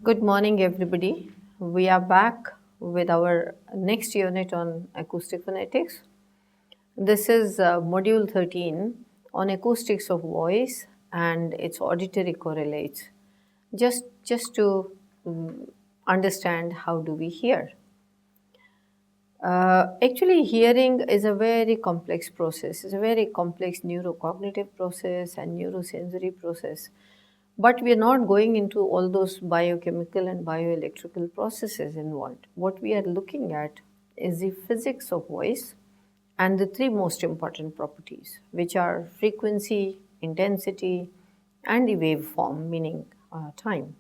Good morning, everybody. We are back with our next unit on acoustic phonetics. This is module 13 on acoustics of voice and its auditory correlates. Just to understand how do we hear. Actually, hearing is a very complex process. It's a very complex neurocognitive process and neurosensory process. But we are not going into all those biochemical and bioelectrical processes involved. What we are looking at is the physics of voice and the three most important properties, which are frequency, intensity, and the waveform, meaning time.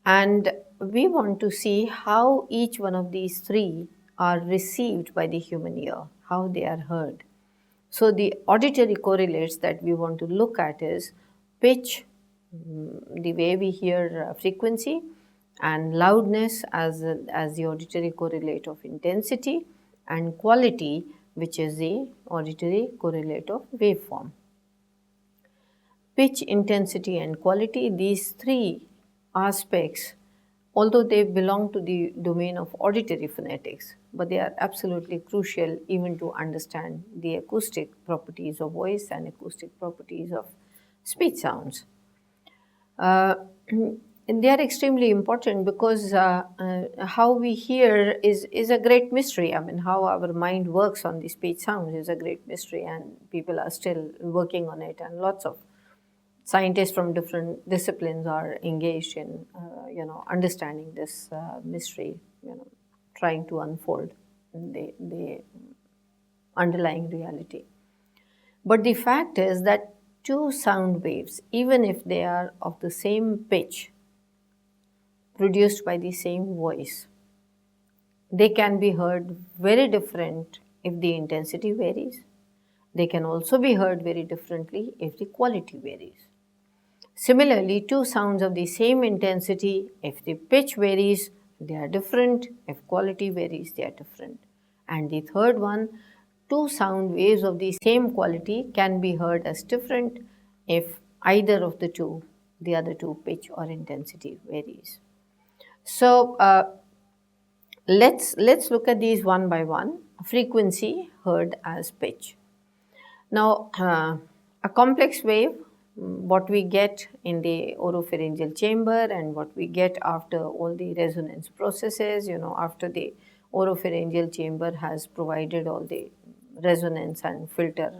And we want to see how each one of these three are received by the human ear, how they are heard. So the auditory correlates that we want to look at is pitch, the way we hear frequency, and loudness as the auditory correlate of intensity, and quality, which is the auditory correlate of waveform. Pitch, intensity, and quality, these three aspects, although they belong to the domain of auditory phonetics, but they are absolutely crucial even to understand the acoustic properties of voice and acoustic properties of speech sounds. And they are extremely important because how we hear is a great mystery. I mean, how our mind works on the speech sounds is a great mystery, and people are still working on it, and lots of scientists from different disciplines are engaged in, understanding this mystery, trying to unfold the underlying reality. But the fact is that two sound waves, even if they are of the same pitch, produced by the same voice, they can be heard very different if the intensity varies. They can also be heard very differently if the quality varies. Similarly, two sounds of the same intensity, if the pitch varies, they are different. If quality varies, they are different. And the third one, two sound waves of the same quality can be heard as different if either of the other two pitch or intensity varies. So let's look at these one by one. Frequency heard as pitch. Now, a complex wave, what we get in the oropharyngeal chamber and what we get after all the resonance processes, after the oropharyngeal chamber has provided all the resonance and filter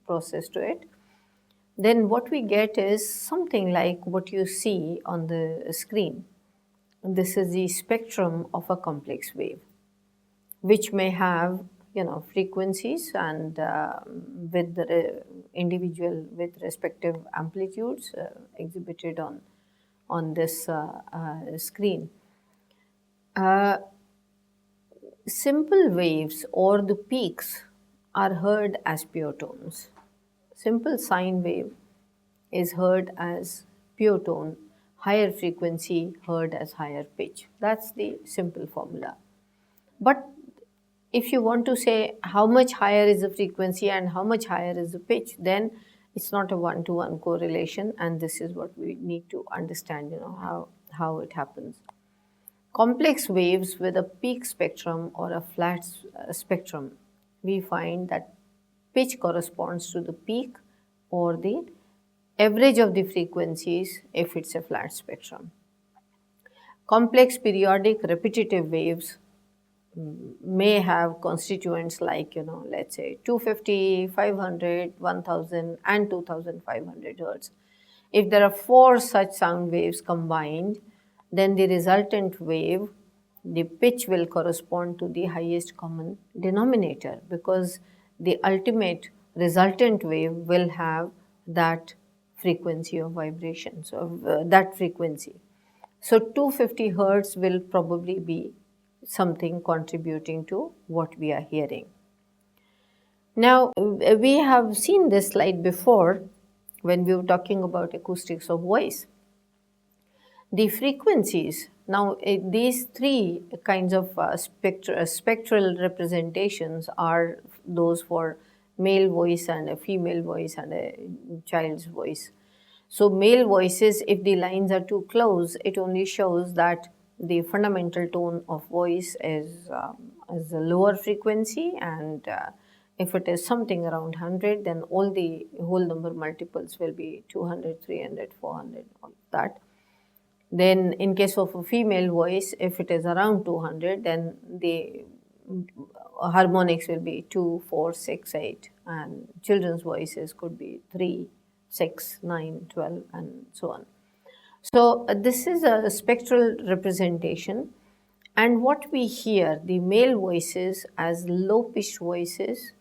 process to it, then what we get is something like what you see on the screen. This is the spectrum of a complex wave, which may have frequencies and with the individual with respective amplitudes exhibited on this screen. Simple waves or the peaks are heard as pure tones. Simple sine wave is heard as pure tone, higher frequency heard as higher pitch. That's the simple formula. But if you want to say how much higher is the frequency and how much higher is the pitch, then it's not a one-to-one correlation, and this is what we need to understand, how it happens. Complex waves with a peak spectrum or a flat spectrum, we find that pitch corresponds to the peak or the average of the frequencies if it's a flat spectrum. Complex periodic repetitive waves may have constituents like, let's say 250, 500, 1000 and 2500 hertz. If there are four such sound waves combined, then the resultant wave, the pitch will correspond to the highest common denominator, because the ultimate resultant wave will have that frequency of vibration, so that frequency. So 250 hertz will probably be something contributing to what we are hearing. Now, we have seen this slide before when we were talking about acoustics of voice. The frequencies, now these three kinds of spectral representations are those for male voice and a female voice and a child's voice. So male voices, if the lines are too close, it only shows that the fundamental tone of voice is a lower frequency, and if it is something around 100, then all the whole number multiples will be 200, 300, 400, all of that. Then in case of a female voice, if it is around 200, then the harmonics will be 2, 4, 6, 8, and children's voices could be 3, 6, 9, 12, and so on. So this is a spectral representation, and what we hear, the male voices as low-pitched voices,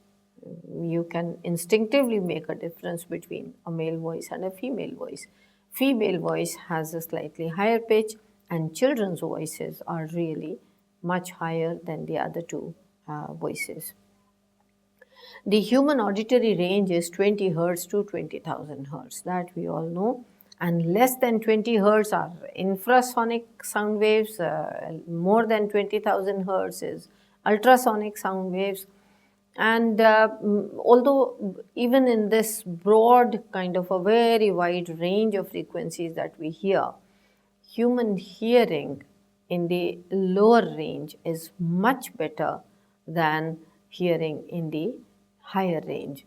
you can instinctively make a difference between a male voice and a female voice. Female voice has a slightly higher pitch, and children's voices are really much higher than the other two voices. The human auditory range is 20 hertz to 20,000 hertz, that we all know. And less than 20 hertz are infrasonic sound waves, more than 20,000 hertz is ultrasonic sound waves. And although even in this broad kind of a very wide range of frequencies that we hear, human hearing in the lower range is much better than hearing in the higher range.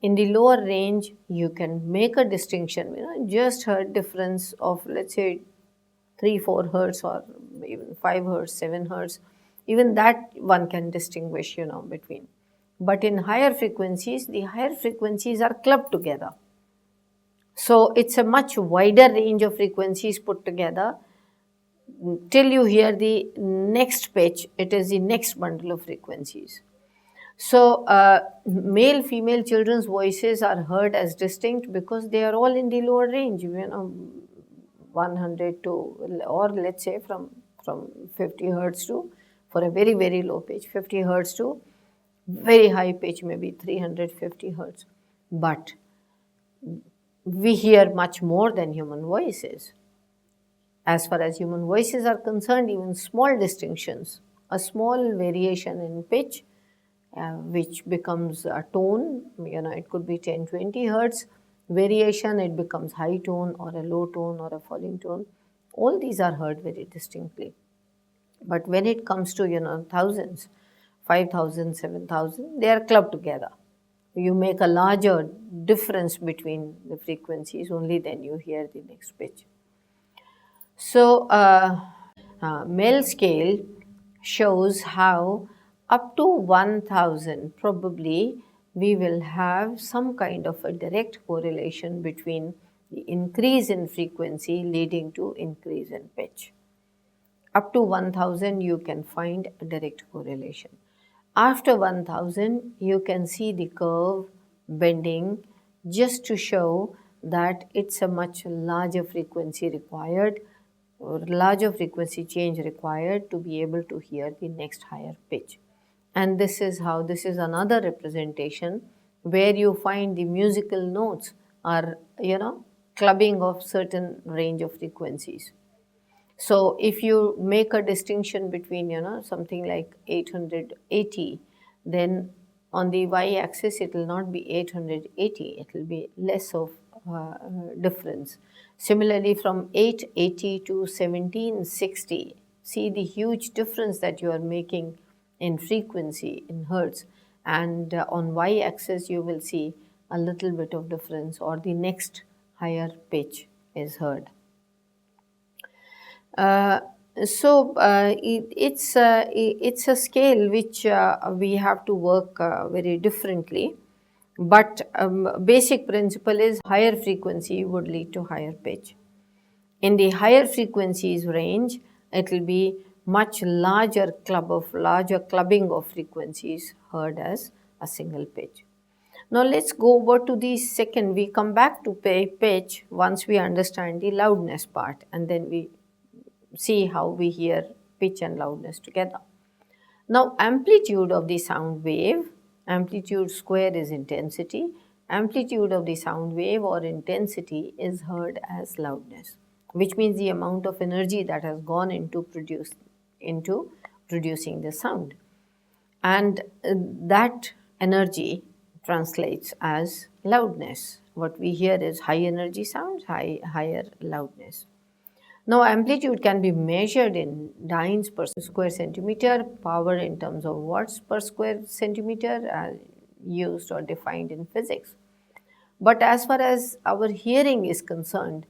In the lower range, you can make a distinction, just heard difference of, let's say, 3, 4 hertz, or even 5 hertz, 7 hertz. Even that one can distinguish, between. But in higher frequencies, the higher frequencies are clubbed together. So it's a much wider range of frequencies put together. Till you hear the next pitch, it is the next bundle of frequencies. So male, female children's voices are heard as distinct because they are all in the lower range, 100 to, or let's say from 50 hertz to, for a very, very low pitch, 50 hertz to very high pitch, maybe 350 hertz. But we hear much more than human voices. As far as human voices are concerned, even small distinctions, a small variation in pitch, which becomes a tone, it could be 10, 20 hertz variation, it becomes high tone or a low tone or a falling tone. All these are heard very distinctly. But when it comes to, thousands, 5,000, 7,000, they are clubbed together. You make a larger difference between the frequencies, only then you hear the next pitch. So, Mel scale shows how up to 1,000 probably we will have some kind of a direct correlation between the increase in frequency leading to increase in pitch. Up to 1,000 you can find a direct correlation. After 1,000 you can see the curve bending, just to show that it's a much larger frequency required, or larger frequency change required to be able to hear the next higher pitch. And this is another representation where you find the musical notes are, clubbing of certain range of frequencies. So if you make a distinction between, something like 880, then on the y-axis it will not be 880, it will be less of difference. Similarly, from 880 to 1760, see the huge difference that you are making in frequency in hertz, and on y-axis you will see a little bit of difference, or the next higher pitch is heard. It's a scale which we have to work very differently, but basic principle is higher frequency would lead to higher pitch. In the higher frequencies range, it will be much larger clubbing of frequencies heard as a single pitch. Now let's go over to the second. We come back to pitch once we understand the loudness part, and then we see how we hear pitch and loudness together. Now, amplitude of the sound wave, amplitude square is intensity, amplitude of the sound wave or intensity is heard as loudness, which means the amount of energy that has gone into producing the sound. And that energy translates as loudness. What we hear is high energy sounds, higher loudness. Now, amplitude can be measured in dynes per square centimeter, power in terms of watts per square centimeter, used or defined in physics. But as far as our hearing is concerned,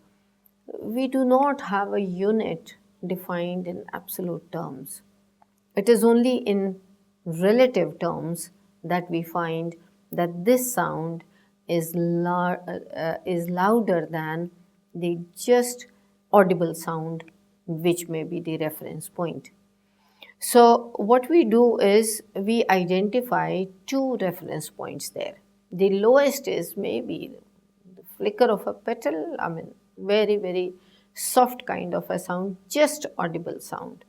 we do not have a unit defined in absolute terms. It is only in relative terms that we find that this sound is louder than the just audible sound, which may be the reference point. So what we do is we identify two reference points there. The lowest is maybe the flicker of a petal, very, very soft kind of a sound, just audible sound,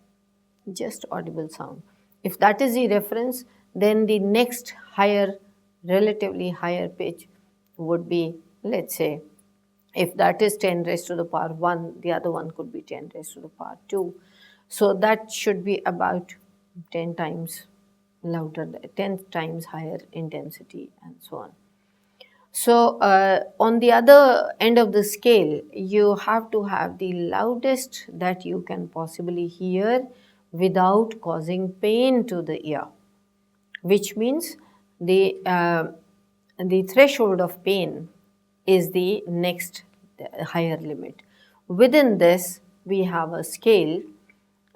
just audible sound. If that is the reference, then the next higher, relatively higher pitch would be, let's say, if that is 10 raised to the power 1, the other one could be 10 raised to the power 2. So that should be about 10 times louder, 10 times higher intensity, and so on. So on the other end of the scale, you have to have the loudest that you can possibly hear without causing pain to the ear, which means the threshold of pain is the next higher limit. Within this, we have a scale,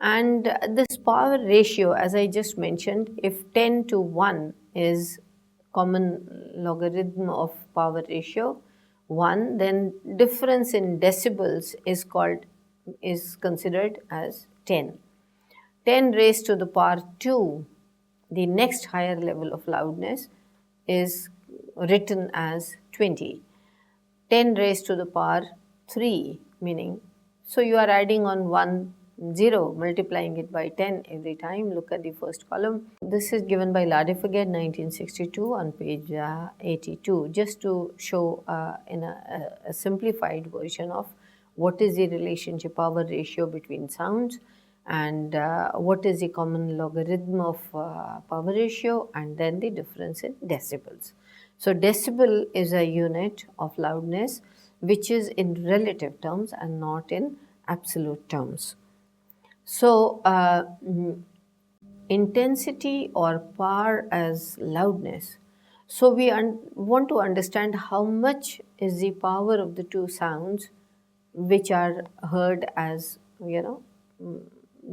and this power ratio, as I just mentioned, if 10 to 1 is common logarithm of power ratio 1, then difference in decibels is considered as 10. 10 raised to the power 2, the next higher level of loudness, is written as 20. 10 raised to the power 3, meaning, so you are adding on 1 0, multiplying it by 10 every time. Look at the first column. This is given by Ladefoged 1962 on page 82, just to show in a simplified version of what is the relationship power ratio between sounds, and what is the common logarithm of power ratio, and then the difference in decibels. So decibel is a unit of loudness which is in relative terms and not in absolute terms. So intensity or power as loudness. So we want to understand how much is the power of the two sounds which are heard as,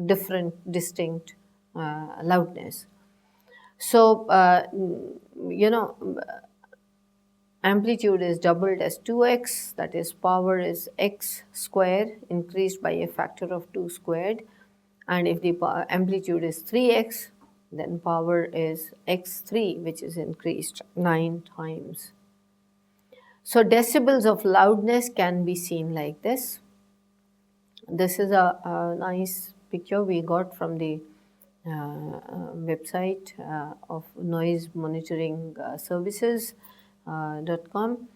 different, distinct loudness. So, amplitude is doubled as 2x, that is power is x square increased by a factor of 2 squared. And if the amplitude is 3x, then power is x3, which is increased 9 times. So decibels of loudness can be seen like this. This is a nice picture we got from the website of noise monitoring services.com,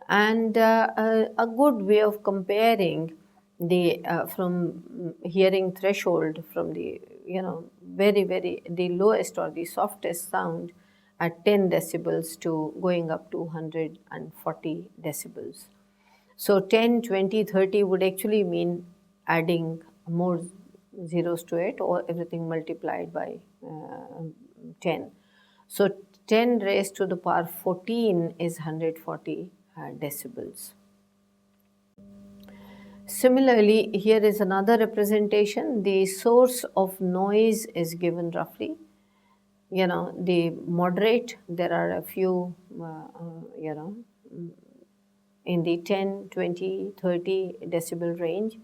and a good way of comparing the from hearing threshold from the very the lowest or the softest sound at 10 decibels to going up to 140 decibels. So 10, 20, 30 would actually mean adding more zeros to it, or everything multiplied by 10. So 10 raised to the power 14 is 140 decibels. Similarly, here is another representation. The source of noise is given roughly. The moderate, there are a few, in the 10, 20, 30 decibel range,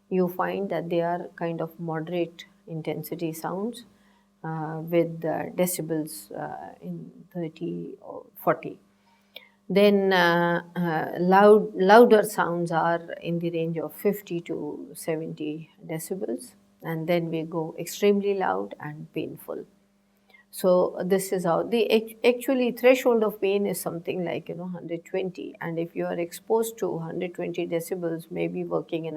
you find that they are kind of moderate intensity sounds with decibels in 30 or 40. Then louder sounds are in the range of 50 to 70 decibels, and then we go extremely loud and painful. So this is how the actually threshold of pain is something like 120, and if you are exposed to 120 decibels, maybe working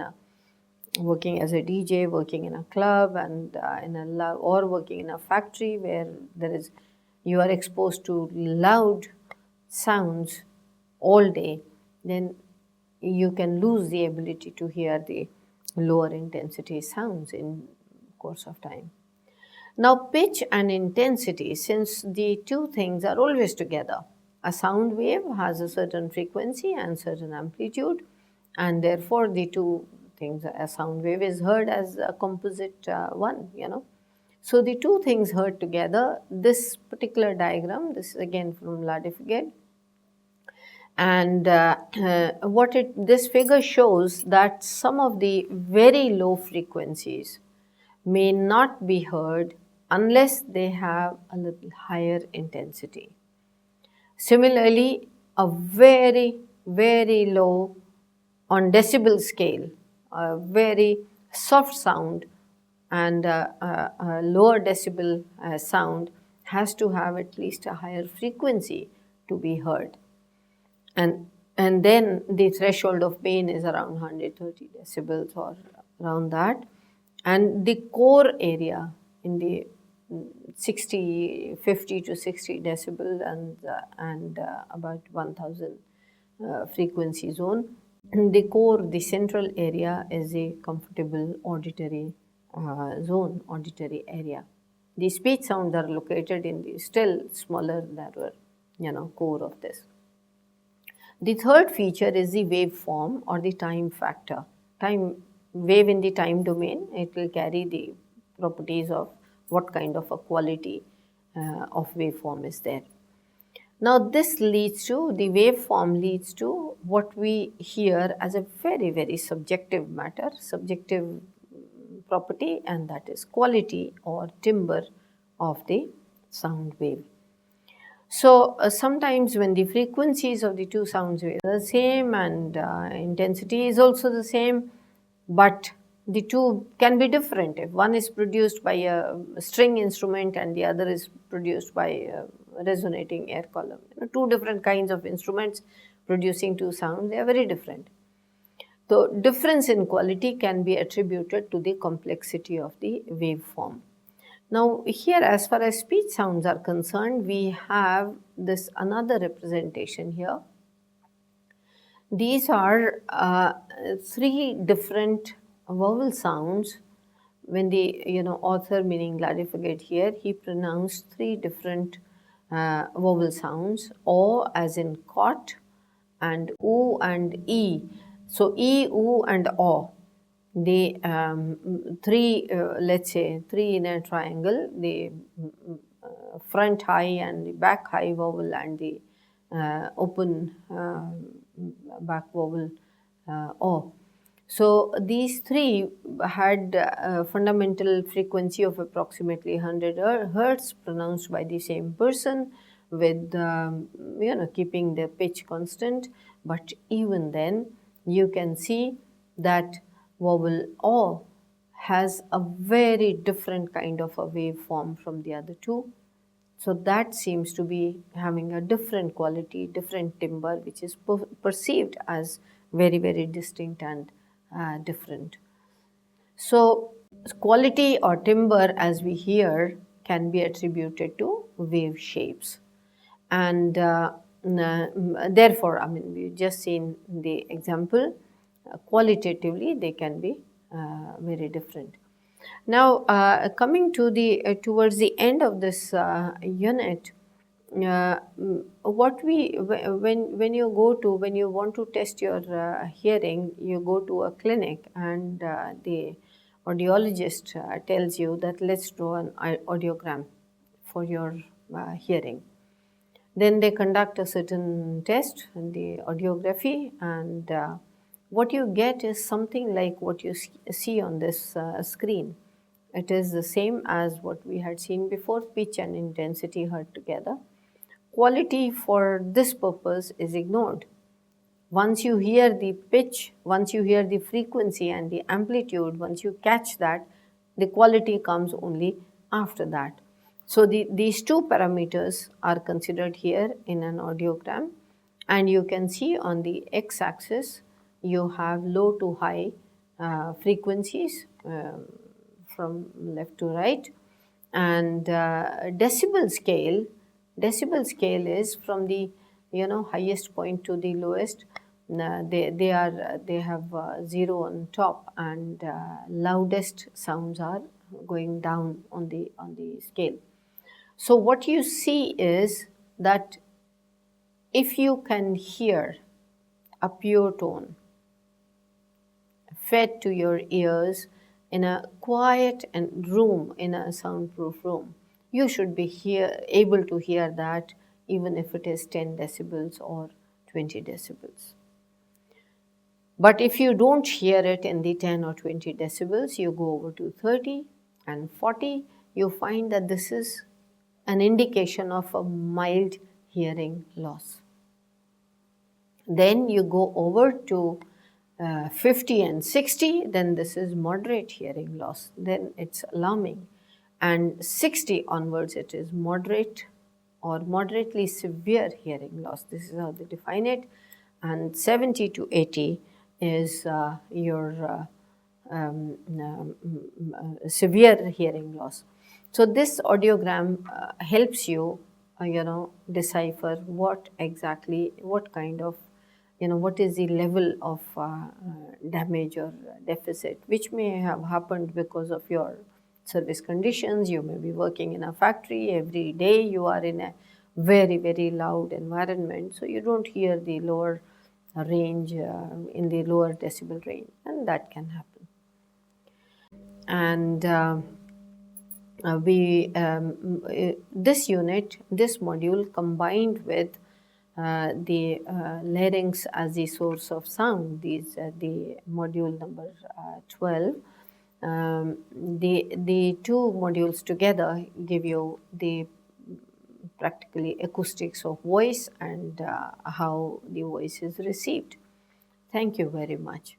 as a DJ, working in a club, and or working in a factory where you are exposed to loud sounds, all day, then you can lose the ability to hear the lower intensity sounds in course of time. Now, pitch and intensity, since the two things are always together, a sound wave has a certain frequency and certain amplitude, and therefore the two things, a sound wave is heard as a composite one, So the two things heard together, this particular diagram, this is again from Ladefoged, and this figure shows that some of the very low frequencies may not be heard unless they have a little higher intensity. Similarly, a very, very low on decibel scale, a very soft sound and a lower decibel sound has to have at least a higher frequency to be heard. And then the threshold of pain is around 130 decibels or around that. And the core area in the 50 to 60 decibel and about 1000 frequency zone. The core, the central area is a comfortable auditory zone, auditory area. The speech sounds are located in the still smaller, narrower, core of this. The third feature is the waveform or the time factor. Time wave in the time domain, it will carry the properties of what kind of a quality of waveform is there. Now this leads to, the waveform leads to what we hear as a very, very subjective matter, subjective property, and that is quality or timbre of the sound wave. So sometimes when the frequencies of the two sounds are the same and intensity is also the same, but the two can be different. If one is produced by a string instrument and the other is produced by a resonating air column, two different kinds of instruments producing two sounds, they are very different. The difference in quality can be attributed to the complexity of the waveform. Now here, as far as speech sounds are concerned, we have this another representation here. These are three different vowel sounds. When the author, meaning Ladefoged here, he pronounced three different vowel sounds: o as in cot, and u and e. So e, u, and o. The three, let's say, three in a triangle, the front high and the back high vowel and the open back vowel o. So these three had a fundamental frequency of approximately 100 hertz pronounced by the same person with, keeping the pitch constant. But even then, you can see that vowel O has a very different kind of a waveform from the other two. So that seems to be having a different quality, different timbre, which is perceived as very, very distinct and different. So quality or timbre, as we hear, can be attributed to wave shapes. And therefore, we've just seen the example, qualitatively they can be very different. Now, coming to the towards the end of this unit, when you want to test your hearing, you go to a clinic and the audiologist tells you that let's draw an audiogram for your hearing. Then they conduct a certain test in the audiography, and what you get is something like what you see on this screen. It is the same as what we had seen before, pitch and intensity heard together. Quality for this purpose is ignored. Once you hear the pitch, once you hear the frequency and the amplitude, once you catch that, the quality comes only after that. So these two parameters are considered here in an audiogram, and you can see on the x-axis you have low to high frequencies from left to right, and decibel scale is from the highest point to the lowest. They have 0 on top, and loudest sounds are going down on the scale. So what you see is that if you can hear a pure tone fed to your ears in a quiet and room, in a soundproof room, you should be able to hear that even if it is 10 decibels or 20 decibels. But if you don't hear it in the 10 or 20 decibels, you go over to 30 and 40, you find that this is an indication of a mild hearing loss. Then you go over to 50 and 60, then this is moderate hearing loss. Then it's alarming. And 60 onwards, it is moderate or moderately severe hearing loss. This is how they define it. And 70 to 80 is your severe hearing loss. So this audiogram helps you, decipher what kind of, what is the level of damage or deficit, which may have happened because of your service conditions. You may be working in a factory every day. You are in a very, very loud environment, so you don't hear the lower range, in the lower decibel range, and that can happen. And this module combined with the larynx as the source of sound, the module number 12. The two modules together give you the practically acoustics of voice and how the voice is received. Thank you very much.